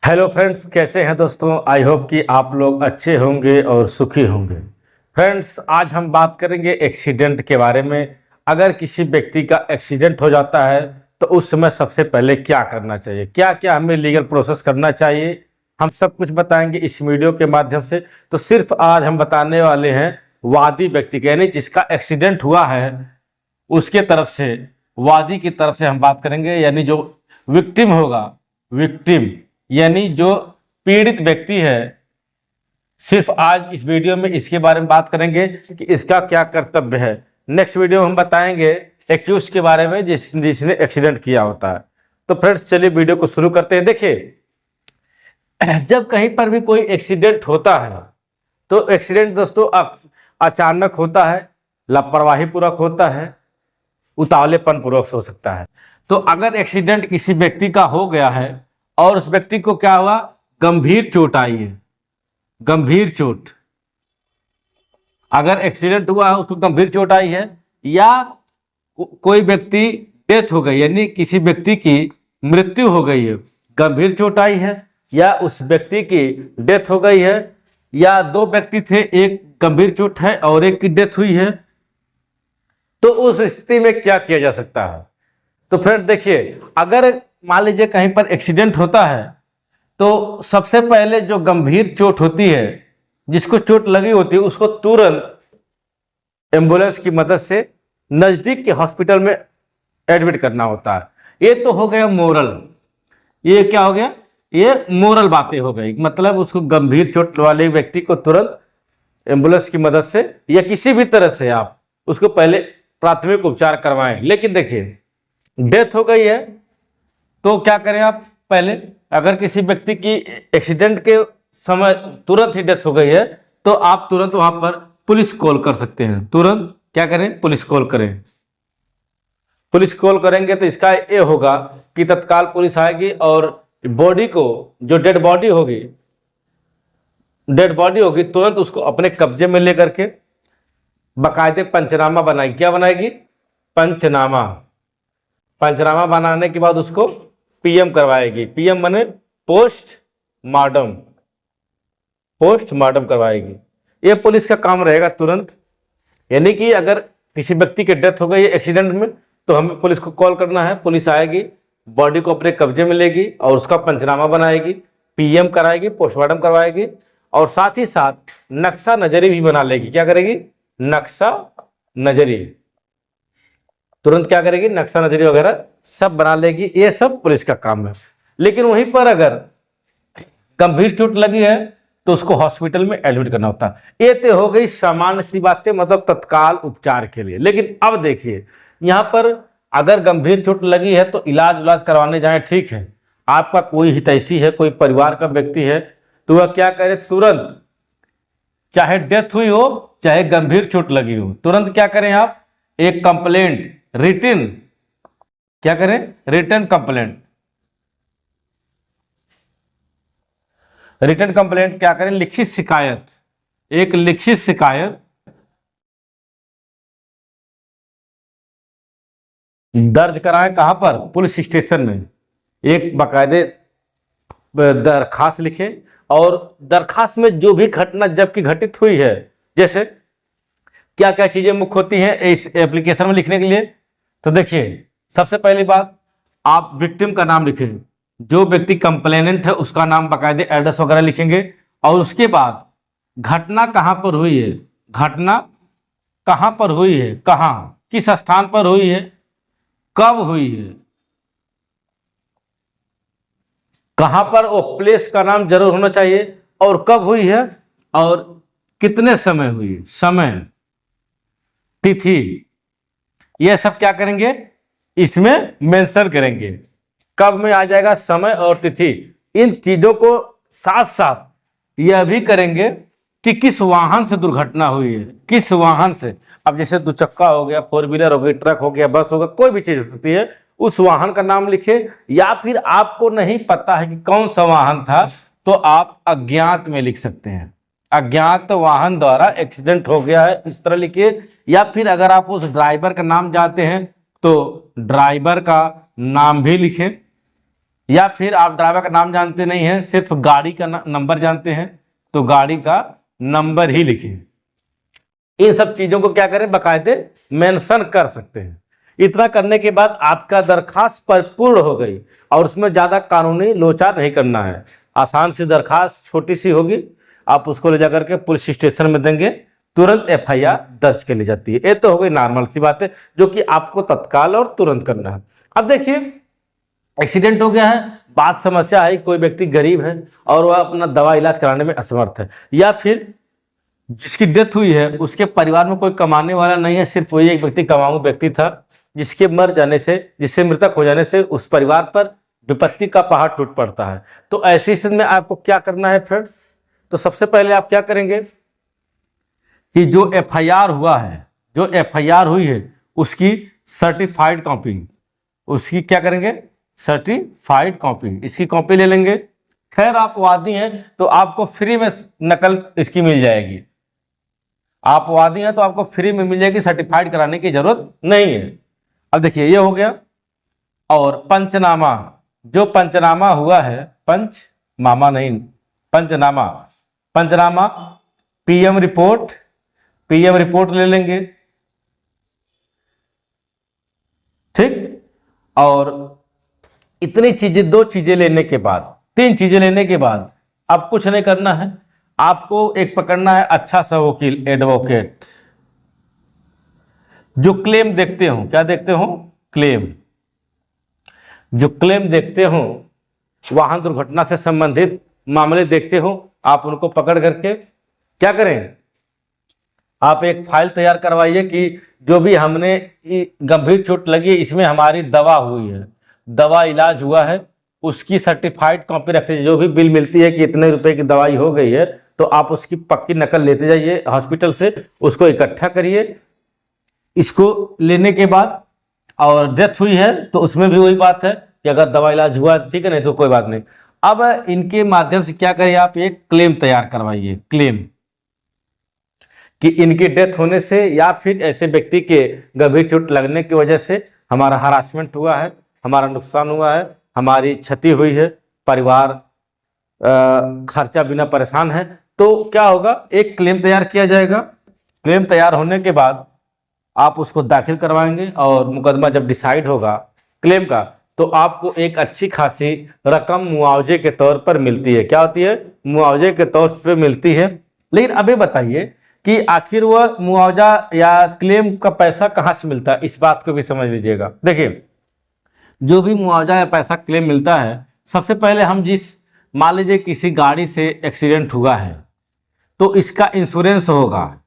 Hello friends, कैसे हैं दोस्तों। आई होप कि आप लोग अच्छे होंगे और सुखी होंगे। फ्रेंड्स, आज हम बात करेंगे एक्सीडेंट के बारे में। अगर किसी व्यक्ति का एक्सीडेंट हो जाता है तो उस समय सबसे पहले क्या करना चाहिए, क्या क्या हमें लीगल प्रोसेस करना चाहिए, हम सब कुछ बताएंगे इस वीडियो के माध्यम से। तो सिर्फ आज हम बताने वाले हैं वादी व्यक्ति के, यानी जिसका एक्सीडेंट हुआ है उसके तरफ से, वादी की तरफ से हम बात करेंगे। यानी जो विक्टिम होगा, विक्टिम यानी जो पीड़ित व्यक्ति है, सिर्फ आज इस वीडियो में इसके बारे में बात करेंगे कि इसका क्या कर्तव्य है। नेक्स्ट वीडियो में हम बताएंगे एक्यूज के बारे में जिसने एक्सीडेंट किया होता है। तो फ्रेंड्स, चलिए वीडियो को शुरू करते हैं। देखिए, जब कहीं पर भी कोई एक्सीडेंट होता है तो एक्सीडेंट दोस्तों अचानक होता है, लापरवाही पूर्वक होता है, उतावलेपन पूर्वक हो सकता है। तो अगर एक्सीडेंट किसी व्यक्ति का हो गया है और उस व्यक्ति को क्या हुआ, गंभीर चोट आई है, गंभीर चोट, अगर एक्सीडेंट हुआ है उसको गंभीर चोट आई है, या कोई व्यक्ति डेथ हो गई यानी किसी व्यक्ति की मृत्यु हो गई है, गंभीर चोट आई है, या उस व्यक्ति की डेथ हो गई है, या दो व्यक्ति थे, एक गंभीर चोट है और एक की डेथ हुई है, तो उस स्थिति में क्या किया जा सकता है। तो फ्रेंड देखिए, अगर मान लीजिए कहीं पर एक्सीडेंट होता है तो सबसे पहले जो गंभीर चोट होती है, जिसको चोट लगी होती है, उसको तुरंत एम्बुलेंस की मदद से नजदीक के हॉस्पिटल में एडमिट करना होता है। ये तो हो गया मोरल, ये क्या हो गया, ये मोरल बातें हो गई। मतलब उसको गंभीर चोट वाले व्यक्ति को तुरंत एम्बुलेंस की मदद से या किसी भी तरह से आप उसको पहले प्राथमिक उपचार करवाएं। लेकिन देखिए, डेथ हो गई है तो क्या करें आप, पहले अगर किसी व्यक्ति की एक्सीडेंट के समय तुरंत ही डेथ हो गई है तो आप तुरंत वहां पर पुलिस कॉल कर सकते हैं। तुरंत क्या करें, पुलिस कॉल करें। पुलिस कॉल करेंगे तो इसका ये होगा कि तत्काल पुलिस आएगी और बॉडी को, जो डेड बॉडी होगी तुरंत उसको अपने कब्जे में लेकर के बाकायदे पंचनामा बनाएगी। क्या बनाएगी, पंचनामा। पंचनामा बनाने के बाद उसको पीएम करवाएगी। पीएम माने पोस्टमार्टम, पोस्टमार्टम करवाएगी। ये पुलिस का काम रहेगा तुरंत। यानी कि अगर किसी व्यक्ति की डेथ हो गई है एक्सीडेंट में तो हमें पुलिस को कॉल करना है, पुलिस आएगी, बॉडी को अपने कब्जे में लेगी और उसका पंचनामा बनाएगी, पीएम कराएगी, पोस्टमार्टम करवाएगी और साथ ही साथ नक्शा नजरी भी बना लेगी। क्या करेगी, नक्शा नजरी, तुरंत क्या करेगी, नक्शा नजरी वगैरह सब बना लेगी। ये सब पुलिस का काम है। लेकिन वहीं पर अगर गंभीर चोट लगी है तो उसको हॉस्पिटल में एडमिट करना होता है। ये तो हो गई सामान्य सी बातें, मतलब तत्काल उपचार के लिए। लेकिन अब देखिए, यहाँ पर अगर गंभीर चोट लगी है तो इलाज करवाने जाए, ठीक है, आपका कोई हितैषी है, कोई परिवार का व्यक्ति है, तो वह क्या करे, तुरंत, चाहे डेथ हुई हो चाहे गंभीर चोट लगी हो, तुरंत क्या करें आप, एक कंप्लेंट, रिटन, क्या करें, रिटन कंप्लेंट, रिटन कंप्लेंट क्या करें, लिखित शिकायत, एक लिखित शिकायत दर्ज कराएं। कहां पर, पुलिस स्टेशन में। एक बाकायदे दरखास्त लिखें और दरखास्त में जो भी घटना जबकि घटित हुई है, जैसे क्या क्या चीजें मुख्य होती हैं इस एप्लीकेशन में लिखने के लिए। तो देखिए, सबसे पहली बात, आप विक्टिम का नाम लिखें, जो व्यक्ति कंप्लेनेंट है उसका नाम, बाकायदे एड्रेस वगैरह लिखेंगे। और उसके बाद घटना कहां पर हुई है, घटना कहां पर हुई है, कहां, किस स्थान पर हुई है, कब हुई है, कहां पर, वो प्लेस का नाम जरूर होना चाहिए, और कब हुई है और कितने समय हुई, समय, तिथि, यह सब क्या करेंगे, इसमें मेंशन करेंगे। कब में आ जाएगा, समय और तिथि। इन चीजों को साथ साथ यह भी करेंगे कि किस वाहन से दुर्घटना हुई है, किस वाहन से। अब जैसे दुचक्का हो गया, फोर व्हीलर हो गई, ट्रक हो गया, बस हो गया, कोई भी चीज हो सकती है, उस वाहन का नाम लिखे। या फिर आपको नहीं पता है कि कौन सा वाहन था तो आप अज्ञात में लिख सकते हैं, अज्ञात वाहन द्वारा एक्सीडेंट हो गया है, इस तरह लिखिए। या फिर अगर आप उस ड्राइवर का नाम जानते हैं तो ड्राइवर का नाम भी लिखें। या फिर आप ड्राइवर का नाम जानते नहीं हैं, सिर्फ गाड़ी का नंबर जानते हैं, तो गाड़ी का नंबर ही लिखें। इन सब चीजों को क्या करें, बाकायदे मेंशन कर सकते हैं। इतना करने के बाद आपका दरखास्त परिपूर्ण हो गई और उसमें ज्यादा कानूनी लोचा नहीं करना है। आसान सी दरखास्त, छोटी सी होगी, आप उसको ले जाकर के पुलिस स्टेशन में देंगे, तुरंत एफआईआर दर्ज कर ली जाती है। ये तो हो गई नॉर्मल सी बात है जो कि आपको तत्काल और तुरंत करना है। अब देखिए, एक्सीडेंट हो गया है, बात समस्या है, कोई व्यक्ति गरीब है और वह अपना दवा इलाज कराने में असमर्थ है, या फिर जिसकी डेथ हुई है उसके परिवार में कोई कमाने वाला नहीं है, सिर्फ वही एक व्यक्ति कमाऊ व्यक्ति था, जिसके मर जाने से, जिससे मृतक हो जाने से उस परिवार पर विपत्ति का पहाड़ टूट पड़ता है। तो ऐसी स्थिति में आपको क्या करना है फ्रेंड्स, तो सबसे पहले आप क्या करेंगे कि जो एफआईआर हुआ है, जो एफआईआर हुई है उसकी सर्टिफाइड कॉपी, उसकी क्या करेंगे, सर्टिफाइड कॉपी, इसकी कॉपी ले लेंगे। खैर आप वादी हैं तो आपको फ्री में नकल इसकी मिल जाएगी, आप वादी हैं तो आपको फ्री में मिल जाएगी, सर्टिफाइड कराने की जरूरत नहीं है। अब देखिए ये हो गया। और पंचनामा, जो पंचनामा हुआ है, पंच मामा नहीं, पंचनामा, पंचनामा पीएम रिपोर्ट, पीएम रिपोर्ट ले लेंगे, ठीक। और इतनी चीजें, दो चीजें लेने के बाद, तीन चीजें लेने के बाद अब कुछ नहीं करना है, आपको एक पकड़ना है अच्छा सा वकील, एडवोकेट, जो क्लेम देखते हो, क्या देखते हो, क्लेम, जो क्लेम देखते हो, वाहन दुर्घटना से संबंधित मामले देखते हो, आप उनको पकड़ करके क्या करें, आप एक फाइल तैयार करवाइए कि जो भी हमने गंभीर चोट लगी है इसमें हमारी दवा हुई है, दवा इलाज हुआ है, उसकी सर्टिफाइड कॉपी रखते जाइए। जो भी बिल मिलती है कि इतने रुपए की दवाई हो गई है तो आप उसकी पक्की नकल लेते जाइए हॉस्पिटल से, उसको इकट्ठा करिए। इसको लेने के बाद, और डेथ हुई है तो उसमें भी वही बात है कि अगर दवा इलाज हुआ ठीक है, नहीं तो कोई बात नहीं। अब इनके माध्यम से क्या करिए, आप एक क्लेम तैयार करवाइए, क्लेम कि इनकी डेथ होने से या फिर ऐसे व्यक्ति के गंभीर चोट लगने की वजह से हमारा हरासमेंट हुआ है, हमारा नुकसान हुआ है, हमारी क्षति हुई है, परिवार खर्चा बिना परेशान है, तो क्या होगा, एक क्लेम तैयार किया जाएगा। क्लेम तैयार होने के बाद आप उसको दाखिल करवाएंगे और मुकदमा जब डिसाइड होगा क्लेम का, तो आपको एक अच्छी खासी रकम मुआवजे के तौर पर मिलती है। क्या होती है, मुआवजे के तौर पर मिलती है। लेकिन अभी बताइए कि आखिर वह मुआवजा या क्लेम का पैसा कहाँ से मिलता है, इस बात को भी समझ लीजिएगा। देखिए, जो भी मुआवजा या पैसा क्लेम मिलता है, सबसे पहले हम मान लीजिए किसी गाड़ी से एक्सीडेंट हुआ है तो इसका इंश्योरेंस होगा,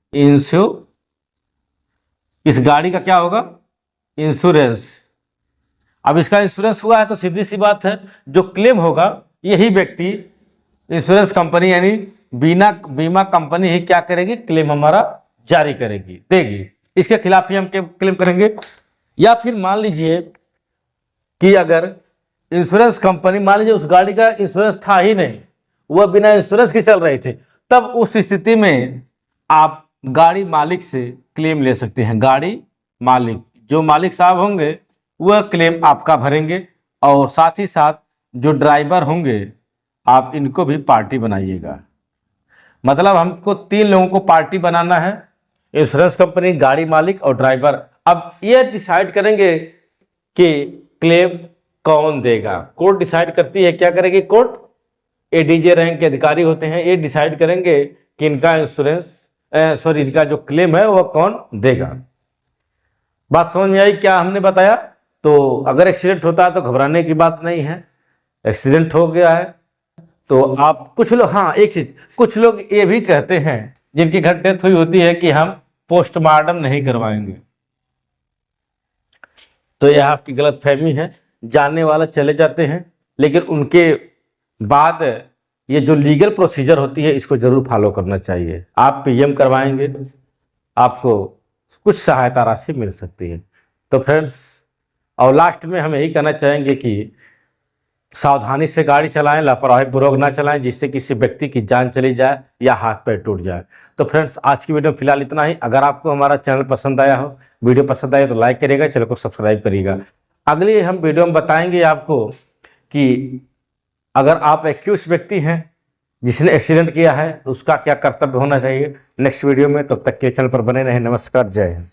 इस गाड़ी का क्या होगा, इंश्योरेंस। अब इसका इंश्योरेंस हुआ है तो सीधी सी बात है, जो क्लेम होगा यही व्यक्ति, इंश्योरेंस कंपनी यानी बीमा कंपनी ही क्या करेगी, क्लेम हमारा जारी करेगी, देगी, इसके खिलाफ ही हम क्लेम करेंगे। या फिर मान लीजिए कि अगर इंश्योरेंस कंपनी, मान लीजिए उस गाड़ी का इंश्योरेंस था ही नहीं, वह बिना इंश्योरेंस के चल रही थी, तब उस स्थिति में आप गाड़ी मालिक से क्लेम ले सकते हैं। गाड़ी मालिक, जो मालिक साहब होंगे वह क्लेम आपका भरेंगे, और साथ ही साथ जो ड्राइवर होंगे आप इनको भी पार्टी बनाइएगा। मतलब हमको तीन लोगों को पार्टी बनाना है, इंश्योरेंस कंपनी, गाड़ी मालिक और ड्राइवर। अब ये डिसाइड करेंगे कि क्लेम कौन देगा, कोर्ट डिसाइड करती है। क्या करेगी कोर्ट, एडीजे रैंक के अधिकारी होते हैं, ये डिसाइड करेंगे कि इनका इनका जो क्लेम है वह कौन देगा। बात समझ में आई क्या हमने बताया? तो अगर एक्सीडेंट होता है तो घबराने की बात नहीं है, एक्सीडेंट हो गया है तो आप, कुछ लोग, हाँ एक चीज, कुछ लोग ये भी कहते हैं जिनकी घर डेथ हुई होती है कि हम पोस्टमार्टम नहीं करवाएंगे, तो यह आपकी गलतफहमी है। जानने वाला चले जाते हैं, लेकिन उनके बाद ये जो लीगल प्रोसीजर होती है इसको जरूर फॉलो करना चाहिए। आप पीएम करवाएंगे, आपको कुछ सहायता राशि मिल सकती है। तो फ्रेंड्स, और लास्ट में हम यही कहना चाहेंगे कि सावधानी से गाड़ी चलाएं, लापरवाही पूर्वक ना चलाएं, जिससे किसी व्यक्ति की जान चली जाए या हाथ पैर टूट जाए। तो फ्रेंड्स, आज की वीडियो में फिलहाल इतना ही। अगर आपको हमारा चैनल पसंद आया हो, वीडियो पसंद आए तो लाइक करिएगा, चैनल को सब्सक्राइब करिएगा। अगली हम वीडियो में बताएंगे आपको कि अगर आप एक्यूज व्यक्ति हैं जिसने एक्सीडेंट किया है तो उसका क्या कर्तव्य होना चाहिए। नेक्स्ट वीडियो में, तब तक के चैनल पर बने रहें। नमस्कार, जय हिंद।